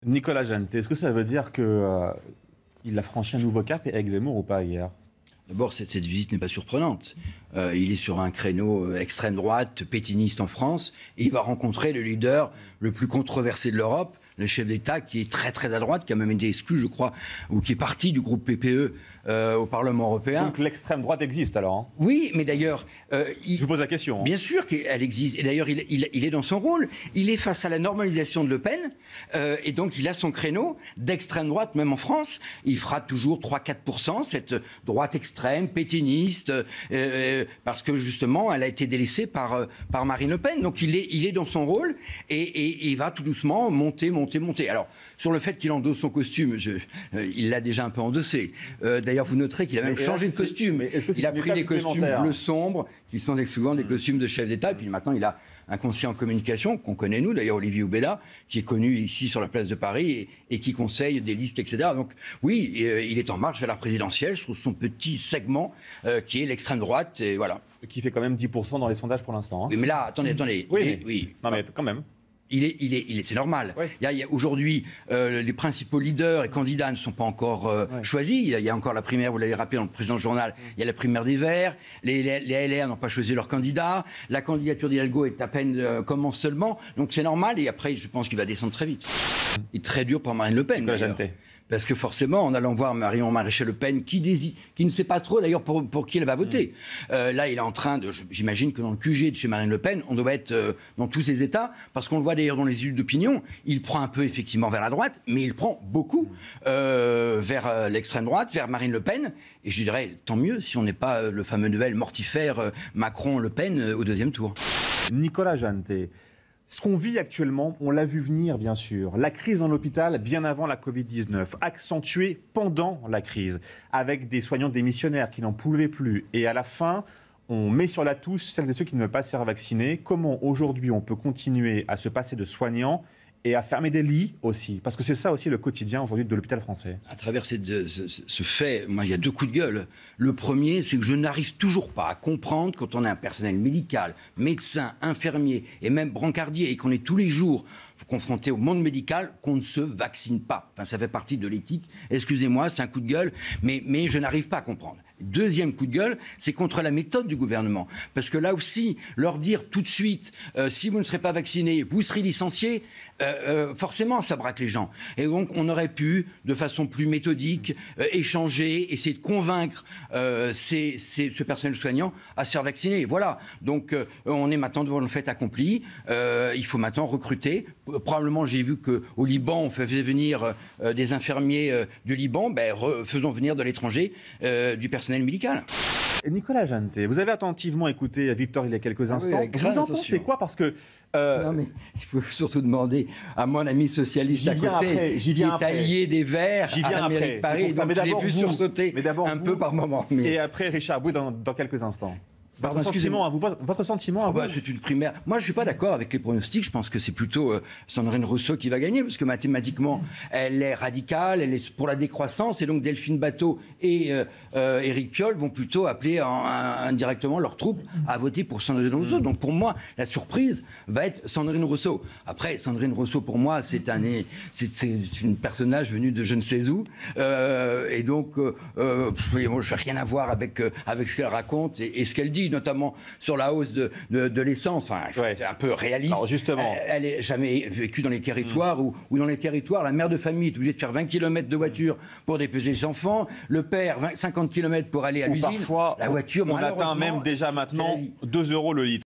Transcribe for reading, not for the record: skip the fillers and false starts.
Nicolas Jeantet, est-ce que ça veut dire qu'il a franchi un nouveau cap avec Zemmour ou pas hier? D'abord, cette visite n'est pas surprenante. Il est sur un créneau extrême droite, pétiniste en France, et il va rencontrer le leader le plus controversé de l'Europe, le chef d'État qui est très très à droite, qui a même été exclu, je crois, ou qui est parti du groupe PPE au Parlement européen. Donc l'extrême droite existe alors, hein? Oui, mais d'ailleurs... je vous pose la question. Bien sûr qu'elle existe. Et d'ailleurs, il est dans son rôle. Il est face à la normalisation de Le Pen. Et donc, il a son créneau d'extrême droite, même en France. Il fera toujours 3-4%, cette droite extrême, pétiniste, parce que justement, elle a été délaissée par Marine Le Pen. Donc, il est dans son rôle et il va tout doucement monter. Alors, sur le fait qu'il endosse son costume, il l'a déjà un peu endossé. D'ailleurs, vous noterez qu'il a même changé de costume. Il a pris des costumes bleus sombres, qui sont souvent des costumes de chef d'État. Et puis maintenant, il a un conseiller en communication, qu'on connaît nous, d'ailleurs Olivier Oubella, qui est connu ici sur la place de Paris et qui conseille des listes, etc. Donc oui, il est en marche vers la présidentielle sur son petit segment qui est l'extrême droite. Et voilà. Qui fait quand même 10% dans les sondages pour l'instant. Hein. Oui, mais là, attendez. Oui. Non, mais quand même. C'est normal. Ouais. Aujourd'hui, les principaux leaders et candidats ne sont pas encore choisis. Il y a encore la primaire, vous l'avez rappelé dans le précédent journal, il y a la primaire des Verts. Les LR n'ont pas choisi leur candidat. La candidature d'Hidalgo est à peine commence seulement. Donc c'est normal. Et après, je pense qu'il va descendre très vite. Et très dur pour Marine Le Pen. Parce que forcément, en allant voir Marion Maréchal Le Pen, qui ne sait pas trop d'ailleurs pour qui elle va voter. Là, il est en train de... J'imagine que dans le QG de chez Marine Le Pen, on doit être dans tous ses états, parce qu'on le voit d'ailleurs dans les études d'opinion, il prend un peu effectivement vers la droite, mais il prend beaucoup vers l'extrême droite, vers Marine Le Pen. Et je dirais, tant mieux si on n'est pas le fameux duel mortifère Macron-Le Pen au deuxième tour. Nicolas Jeantet. Ce qu'on vit actuellement, on l'a vu venir bien sûr. La crise dans l'hôpital bien avant la Covid-19, accentuée pendant la crise, avec des soignants démissionnaires qui n'en pouvaient plus. Et à la fin, on met sur la touche celles et ceux qui ne veulent pas se faire vacciner. Comment aujourd'hui on peut continuer à se passer de soignants et à fermer des lits aussi? Parce que c'est ça aussi le quotidien aujourd'hui de l'hôpital français. À travers ce fait, moi, il y a deux coups de gueule. Le premier, c'est que je n'arrive toujours pas à comprendre, quand on est un personnel médical, médecin, infirmier et même brancardier, et qu'on est tous les jours confronté au monde médical, qu'on ne se vaccine pas. Enfin, ça fait partie de l'éthique. Excusez-moi, c'est un coup de gueule, mais je n'arrive pas à comprendre. Deuxième coup de gueule, c'est contre la méthode du gouvernement. Parce que là aussi, leur dire tout de suite, si vous ne serez pas vacciné, vous serez licencié, forcément, ça braque les gens. Et donc, on aurait pu, de façon plus méthodique, échanger, essayer de convaincre ce personnel soignant à se faire vacciner. Voilà. Donc, on est maintenant devant le fait accompli. Il faut maintenant recruter. Probablement, j'ai vu qu'au Liban, on faisait venir des infirmiers du Liban. Faisons venir de l'étranger du personnel médical. Nicolas Jeantet, vous avez attentivement écouté Victor il y a quelques instants. Oui, vous en pensez quoi? Parce que... Non, mais il faut surtout demander à mon ami socialiste à côté, qui est allié des Verts à la mairie de Paris. Donc je l'ai vu sursauter un peu par moment. Mais... Et après, Richard Bouy dans quelques instants. Pardon, votre sentiment à vous? C'est une primaire. Moi, je ne suis pas d'accord avec les pronostics. Je pense que c'est plutôt Sandrine Rousseau qui va gagner, parce que mathématiquement, elle est radicale, elle est pour la décroissance, et donc Delphine Batho et Éric Piolle vont plutôt appeler indirectement leurs troupes à voter pour Sandrine Rousseau. Donc pour moi, la surprise va être Sandrine Rousseau. Après, Sandrine Rousseau, pour moi, c'est une personnage venue de je ne sais où, et donc je n'ai rien à voir avec ce qu'elle raconte et ce qu'elle dit, notamment sur la hausse de l'essence. Enfin, c'est un peu réaliste. Alors justement, elle n'est jamais vécue dans les territoires où dans les territoires, la mère de famille est obligée de faire 20 km de voiture pour déposer ses enfants, le père 50 km pour aller à l'usine. Parfois, la voiture, on atteint même déjà maintenant 2 € le litre.